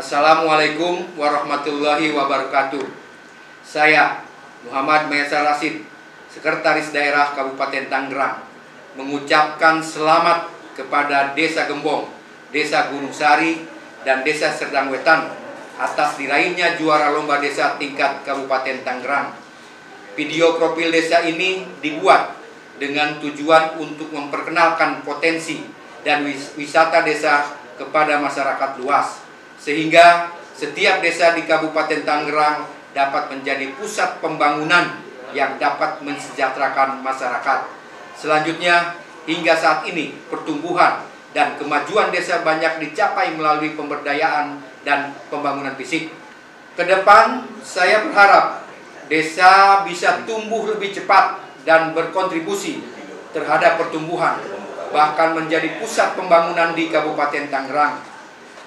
Assalamualaikum warahmatullahi wabarakatuh. Saya Muhammad Maesa Rasid, Sekretaris Daerah Kabupaten Tangerang, mengucapkan selamat kepada Desa Gembong, Desa Gunung Sari, dan Desa Serdang Wetan atas diraihnya juara lomba desa tingkat Kabupaten Tangerang. Video profil desa ini dibuat dengan tujuan untuk memperkenalkan potensi dan wisata desa kepada masyarakat luas, sehingga setiap desa di Kabupaten Tangerang dapat menjadi pusat pembangunan yang dapat mensejahterakan masyarakat. Selanjutnya, hingga saat ini pertumbuhan dan kemajuan desa banyak dicapai melalui pemberdayaan dan pembangunan fisik. Kedepan, saya berharap desa bisa tumbuh lebih cepat dan berkontribusi terhadap pertumbuhan, bahkan menjadi pusat pembangunan di Kabupaten Tangerang.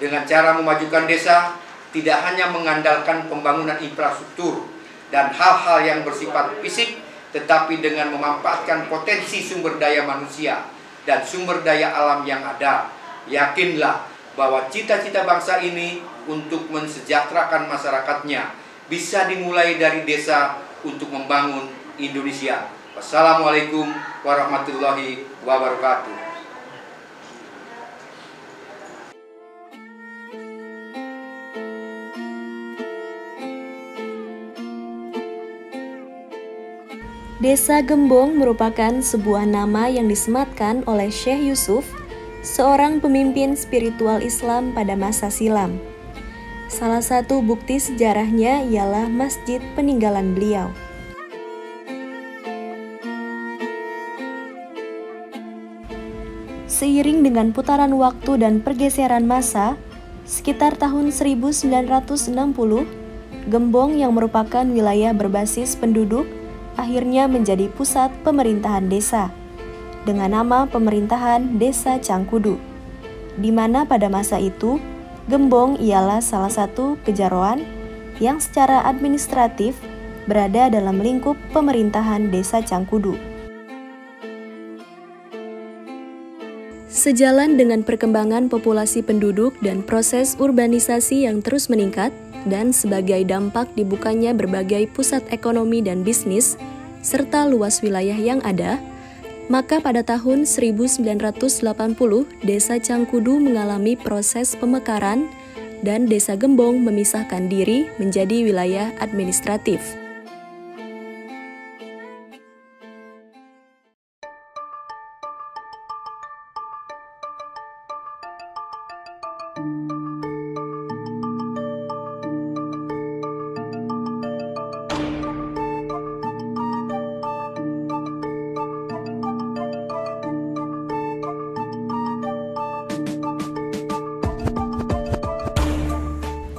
Dengan cara memajukan desa, tidak hanya mengandalkan pembangunan infrastruktur dan hal-hal yang bersifat fisik, tetapi dengan memanfaatkan potensi sumber daya manusia dan sumber daya alam yang ada. Yakinlah bahwa cita-cita bangsa ini untuk mensejahterakan masyarakatnya bisa dimulai dari desa untuk membangun Indonesia. Wassalamualaikum warahmatullahi wabarakatuh. Desa Gembong merupakan sebuah nama yang disematkan oleh Syekh Yusuf, seorang pemimpin spiritual Islam pada masa silam. Salah satu bukti sejarahnya ialah masjid peninggalan beliau. Seiring dengan putaran waktu dan pergeseran masa, sekitar tahun 1960, Gembong yang merupakan wilayah berbasis penduduk akhirnya menjadi pusat pemerintahan desa dengan nama Pemerintahan Desa Cangkudu, di mana pada masa itu Gembong ialah salah satu kejaroan yang secara administratif berada dalam lingkup Pemerintahan Desa Cangkudu. Sejalan dengan perkembangan populasi penduduk dan proses urbanisasi yang terus meningkat, dan sebagai dampak dibukanya berbagai pusat ekonomi dan bisnis, serta luas wilayah yang ada, maka pada tahun 1980, Desa Cangkudu mengalami proses pemekaran dan Desa Gembong memisahkan diri menjadi wilayah administratif.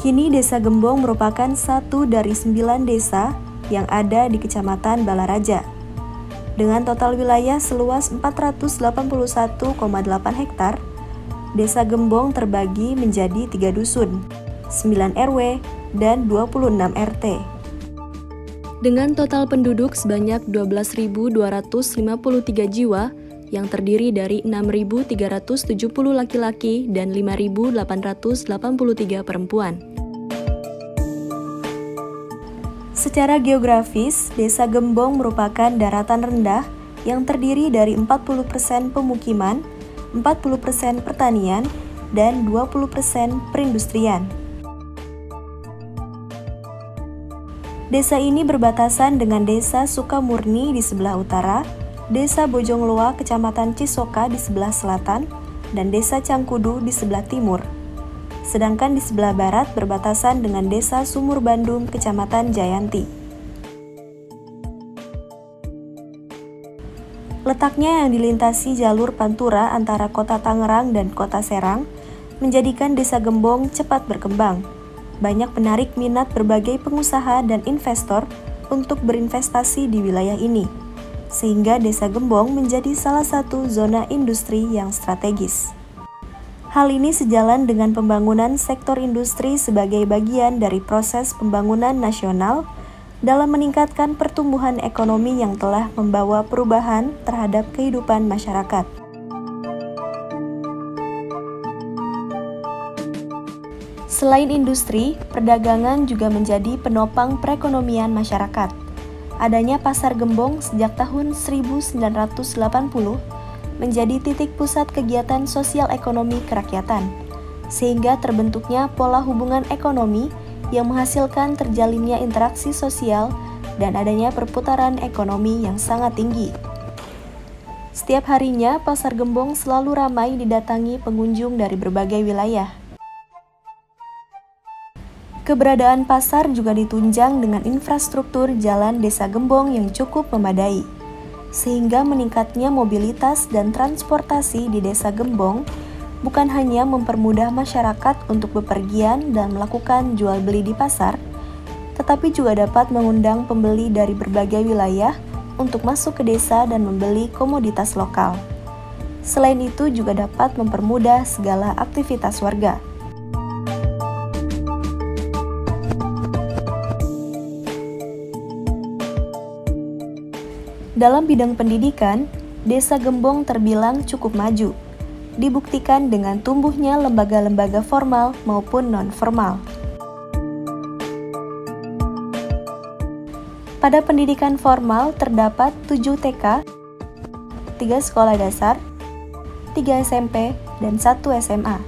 Kini Desa Gembong merupakan satu dari 9 desa yang ada di Kecamatan Balaraja. Dengan total wilayah seluas 481,8 hektar, Desa Gembong terbagi menjadi 3 dusun, 9 RW, dan 26 RT. Dengan total penduduk sebanyak 12.253 jiwa, yang terdiri dari 6.370 laki-laki dan 5.883 perempuan. Secara geografis, Desa Gembong merupakan daratan rendah yang terdiri dari 40% pemukiman, 40% pertanian, dan 20% perindustrian. Desa ini berbatasan dengan Desa Sukamurni di sebelah utara, Desa Bojongloa, Kecamatan Cisoka di sebelah selatan, dan Desa Cangkudu di sebelah timur. Sedangkan di sebelah barat berbatasan dengan Desa Sumur Bandung, Kecamatan Jayanti. Letaknya yang dilintasi jalur pantura antara Kota Tangerang dan Kota Serang menjadikan Desa Gembong cepat berkembang. Banyak menarik minat berbagai pengusaha dan investor untuk berinvestasi di wilayah ini, sehingga Desa Gembong menjadi salah satu zona industri yang strategis. Hal ini sejalan dengan pembangunan sektor industri sebagai bagian dari proses pembangunan nasional dalam meningkatkan pertumbuhan ekonomi yang telah membawa perubahan terhadap kehidupan masyarakat. Selain industri, perdagangan juga menjadi penopang perekonomian masyarakat. Adanya Pasar Gembong sejak tahun 1980 menjadi titik pusat kegiatan sosial ekonomi kerakyatan, sehingga terbentuknya pola hubungan ekonomi yang menghasilkan terjalinnya interaksi sosial dan adanya perputaran ekonomi yang sangat tinggi. Setiap harinya, Pasar Gembong selalu ramai didatangi pengunjung dari berbagai wilayah. Keberadaan pasar juga ditunjang dengan infrastruktur jalan Desa Gembong yang cukup memadai, sehingga meningkatnya mobilitas dan transportasi di Desa Gembong bukan hanya mempermudah masyarakat untuk bepergian dan melakukan jual beli di pasar, tetapi juga dapat mengundang pembeli dari berbagai wilayah untuk masuk ke desa dan membeli komoditas lokal. Selain itu juga dapat mempermudah segala aktivitas warga. Dalam bidang pendidikan, Desa Gembong terbilang cukup maju, dibuktikan dengan tumbuhnya lembaga-lembaga formal maupun non-formal. Pada pendidikan formal terdapat 7 TK, 3 sekolah dasar, 3 SMP, dan 1 SMA.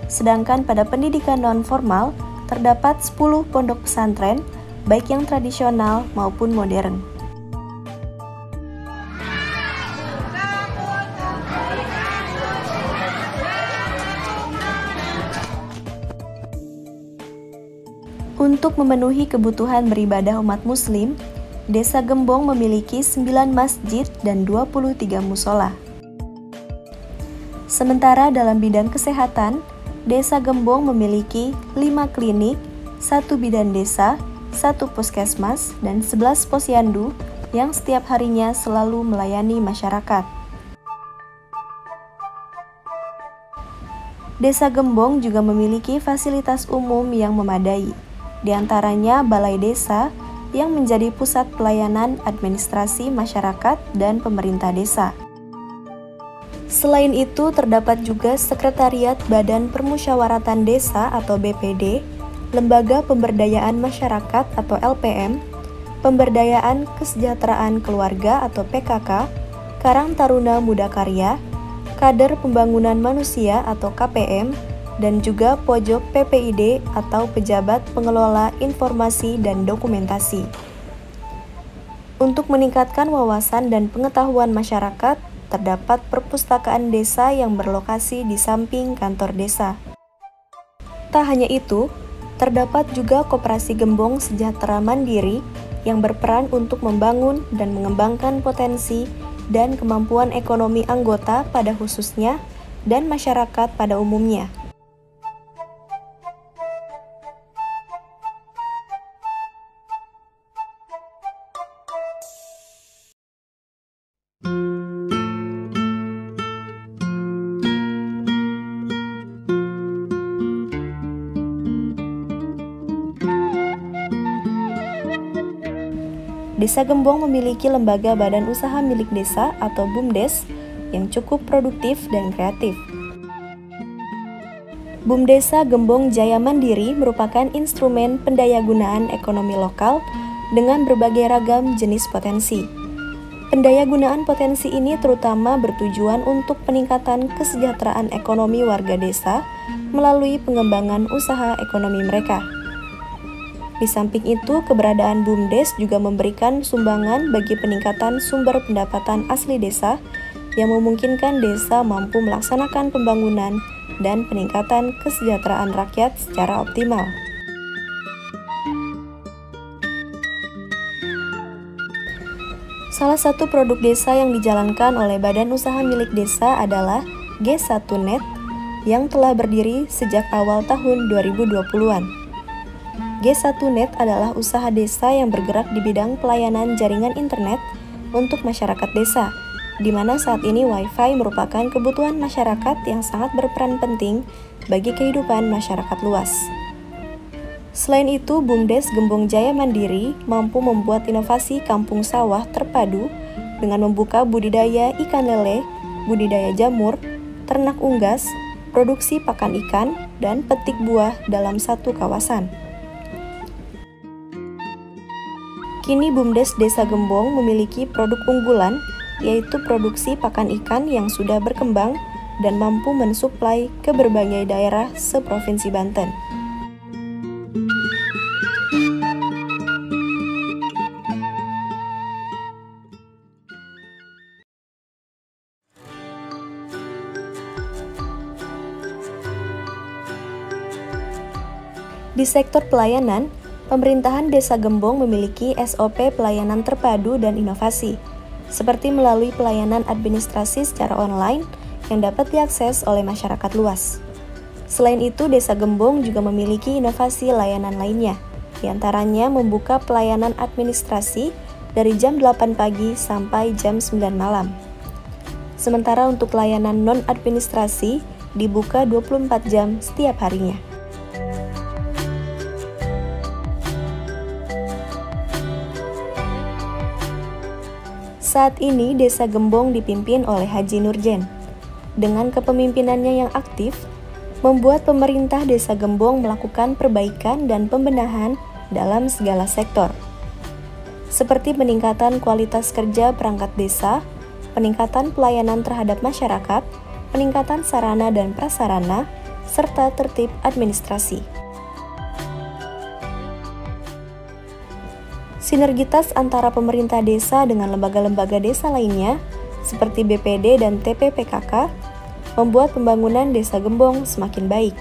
Sedangkan pada pendidikan non-formal terdapat 10 pondok pesantren, baik yang tradisional maupun modern. Untuk memenuhi kebutuhan beribadah umat muslim, Desa Gembong memiliki 9 masjid dan 23 musola. Sementara dalam bidang kesehatan, Desa Gembong memiliki 5 klinik, 1 bidan desa, 1 puskesmas, dan 11 posyandu yang setiap harinya selalu melayani masyarakat. Desa Gembong juga memiliki fasilitas umum yang memadai, di antaranya balai desa yang menjadi pusat pelayanan administrasi masyarakat dan pemerintah desa. Selain itu, terdapat juga Sekretariat Badan Permusyawaratan Desa atau BPD, Lembaga Pemberdayaan Masyarakat atau LPM, Pemberdayaan Kesejahteraan Keluarga atau PKK, Karang Taruna Muda Karya, Kader Pembangunan Manusia atau KPM, dan juga Pojok PPID atau Pejabat Pengelola Informasi dan Dokumentasi. Untuk meningkatkan wawasan dan pengetahuan masyarakat, terdapat perpustakaan desa yang berlokasi di samping kantor desa. Tak hanya itu, terdapat juga Koperasi Gembong Sejahtera Mandiri yang berperan untuk membangun dan mengembangkan potensi dan kemampuan ekonomi anggota pada khususnya dan masyarakat pada umumnya. Desa Gembong memiliki lembaga badan usaha milik desa atau BUMDes yang cukup produktif dan kreatif. BUMDesa Gembong Jaya Mandiri merupakan instrumen pendayagunaan ekonomi lokal dengan berbagai ragam jenis potensi. Pendayagunaan potensi ini terutama bertujuan untuk peningkatan kesejahteraan ekonomi warga desa melalui pengembangan usaha ekonomi mereka. Di samping itu, keberadaan BUMDes juga memberikan sumbangan bagi peningkatan sumber pendapatan asli desa yang memungkinkan desa mampu melaksanakan pembangunan dan peningkatan kesejahteraan rakyat secara optimal. Salah satu produk desa yang dijalankan oleh badan usaha milik desa adalah G1net yang telah berdiri sejak awal tahun 2020-an. G1net adalah usaha desa yang bergerak di bidang pelayanan jaringan internet untuk masyarakat desa, di mana saat ini Wi-Fi merupakan kebutuhan masyarakat yang sangat berperan penting bagi kehidupan masyarakat luas. Selain itu, BUMDes Gembong Jaya Mandiri mampu membuat inovasi kampung sawah terpadu dengan membuka budidaya ikan lele, budidaya jamur, ternak unggas, produksi pakan ikan, dan petik buah dalam satu kawasan. Kini BUMDes Desa Gembong memiliki produk unggulan, yaitu produksi pakan ikan yang sudah berkembang dan mampu mensuplai ke berbagai daerah seprovinsi Banten. Di sektor pelayanan, pemerintahan Desa Gembong memiliki SOP pelayanan terpadu dan inovasi, seperti melalui pelayanan administrasi secara online yang dapat diakses oleh masyarakat luas. Selain itu, Desa Gembong juga memiliki inovasi layanan lainnya, diantaranya membuka pelayanan administrasi dari jam 8 pagi sampai jam 9 malam. Sementara untuk layanan non-administrasi dibuka 24 jam setiap harinya. Saat ini Desa Gembong dipimpin oleh Haji Nurjen. Dengan kepemimpinannya yang aktif, membuat pemerintah Desa Gembong melakukan perbaikan dan pembenahan dalam segala sektor. Seperti peningkatan kualitas kerja perangkat desa, peningkatan pelayanan terhadap masyarakat, peningkatan sarana dan prasarana, serta tertib administrasi. Sinergitas antara pemerintah desa dengan lembaga-lembaga desa lainnya, seperti BPD dan TPPKK, membuat pembangunan Desa Gembong semakin baik.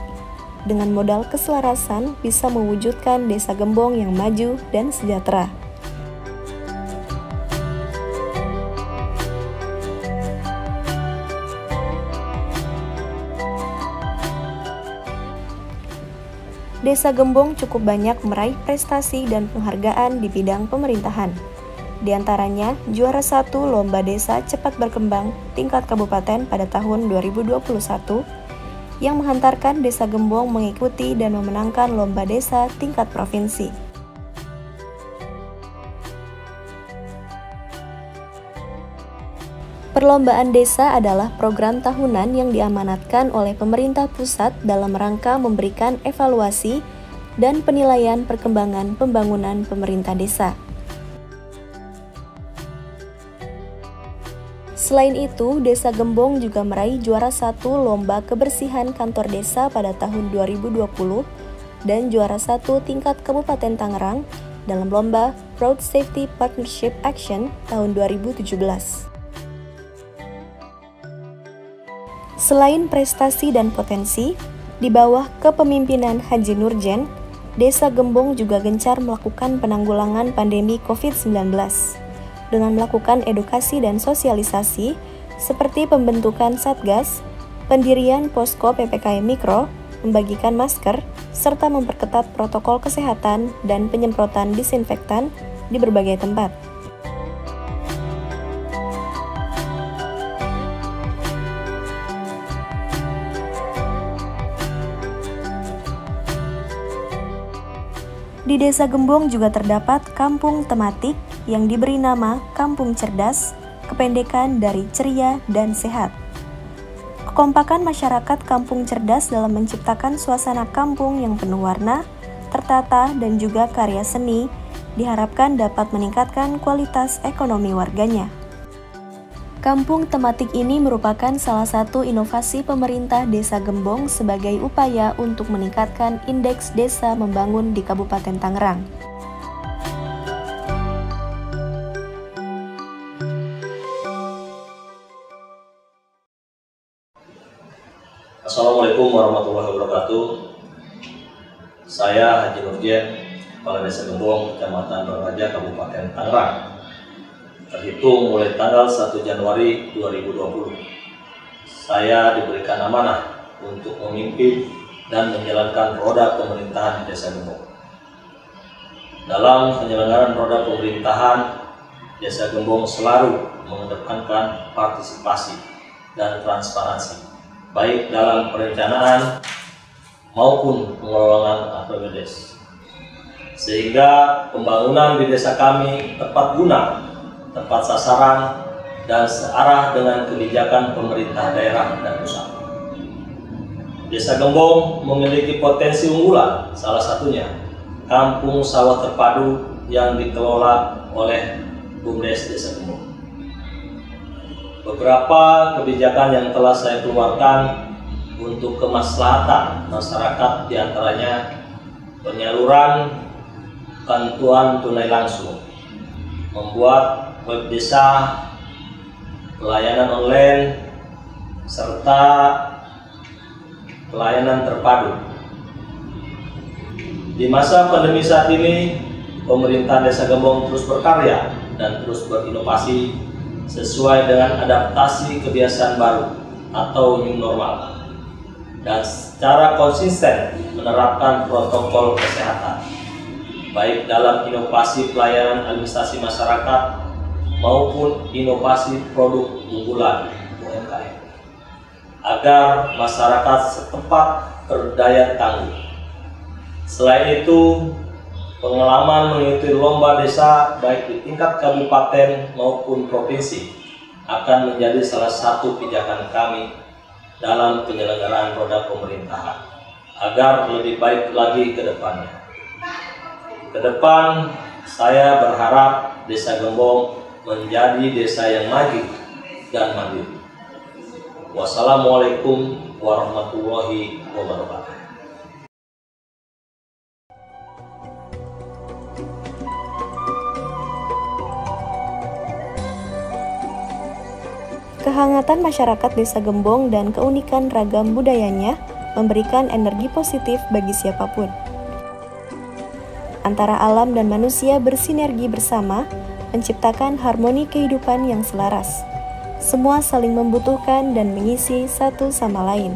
Dengan modal keselarasan bisa mewujudkan Desa Gembong yang maju dan sejahtera. Desa Gembong cukup banyak meraih prestasi dan penghargaan di bidang pemerintahan. Di antaranya, juara 1 Lomba Desa Cepat Berkembang tingkat kabupaten pada tahun 2021 yang menghantarkan Desa Gembong mengikuti dan memenangkan Lomba Desa tingkat provinsi. Perlombaan desa adalah program tahunan yang diamanatkan oleh pemerintah pusat dalam rangka memberikan evaluasi dan penilaian perkembangan pembangunan pemerintah desa. Selain itu, Desa Gembong juga meraih juara 1 Lomba Kebersihan Kantor Desa pada tahun 2020 dan juara 1 tingkat Kabupaten Tangerang dalam Lomba Road Safety Partnership Action tahun 2017. Selain prestasi dan potensi, di bawah kepemimpinan Haji Nurjen, Desa Gembong juga gencar melakukan penanggulangan pandemi COVID-19 dengan melakukan edukasi dan sosialisasi seperti pembentukan Satgas, pendirian posko PPKM Mikro, membagikan masker, serta memperketat protokol kesehatan dan penyemprotan disinfektan di berbagai tempat. Di Desa Gembong juga terdapat kampung tematik yang diberi nama Kampung Cerdas, kependekan dari ceria dan sehat. Kekompakan masyarakat Kampung Cerdas dalam menciptakan suasana kampung yang penuh warna, tertata, dan juga karya seni diharapkan dapat meningkatkan kualitas ekonomi warganya. Kampung tematik ini merupakan salah satu inovasi pemerintah Desa Gembong sebagai upaya untuk meningkatkan indeks desa membangun di Kabupaten Tangerang. Assalamualaikum warahmatullahi wabarakatuh. Saya Haji Nurjen, Kepala Desa Gembong, Kecamatan Baraja, Kabupaten Tangerang. Terhitung mulai tanggal 1 Januari 2020, saya diberikan amanah untuk memimpin dan menjalankan roda pemerintahan di Desa Gembong. Dalam penyelenggaraan roda pemerintahan, Desa Gembong selalu mengedepankan partisipasi dan transparansi, baik dalam perencanaan maupun pengelolaan APBDes, sehingga pembangunan di desa kami tepat guna, tepat sasaran, dan searah dengan kebijakan pemerintah daerah dan pusat. Desa Gembong memiliki potensi unggulan, salah satunya kampung sawah terpadu yang dikelola oleh BUMDes Desa Gembong. Beberapa kebijakan yang telah saya keluarkan untuk kemaslahatan masyarakat, diantaranya penyaluran bantuan tunai langsung, membuat web desa, pelayanan online, serta pelayanan terpadu. Di masa pandemi saat ini, pemerintah Desa Gembong terus berkarya dan terus berinovasi sesuai dengan adaptasi kebiasaan baru atau new normal, dan secara konsisten menerapkan protokol kesehatan, baik dalam inovasi pelayanan administrasi masyarakat maupun inovasi produk unggulan UMKM, agar masyarakat setempat berdaya tangguh. Selain itu, pengalaman mengikuti lomba desa baik di tingkat kabupaten maupun provinsi akan menjadi salah satu pijakan kami dalam penyelenggaraan roda pemerintahan agar lebih baik lagi ke depannya. Ke depan, saya berharap Desa Gembong menjadi desa yang maju dan mandiri. Wassalamualaikum warahmatullahi wabarakatuh. Kehangatan masyarakat Desa Gembong dan keunikan ragam budayanya memberikan energi positif bagi siapapun. Antara alam dan manusia bersinergi bersama, menciptakan harmoni kehidupan yang selaras. Semua saling membutuhkan dan mengisi satu sama lain.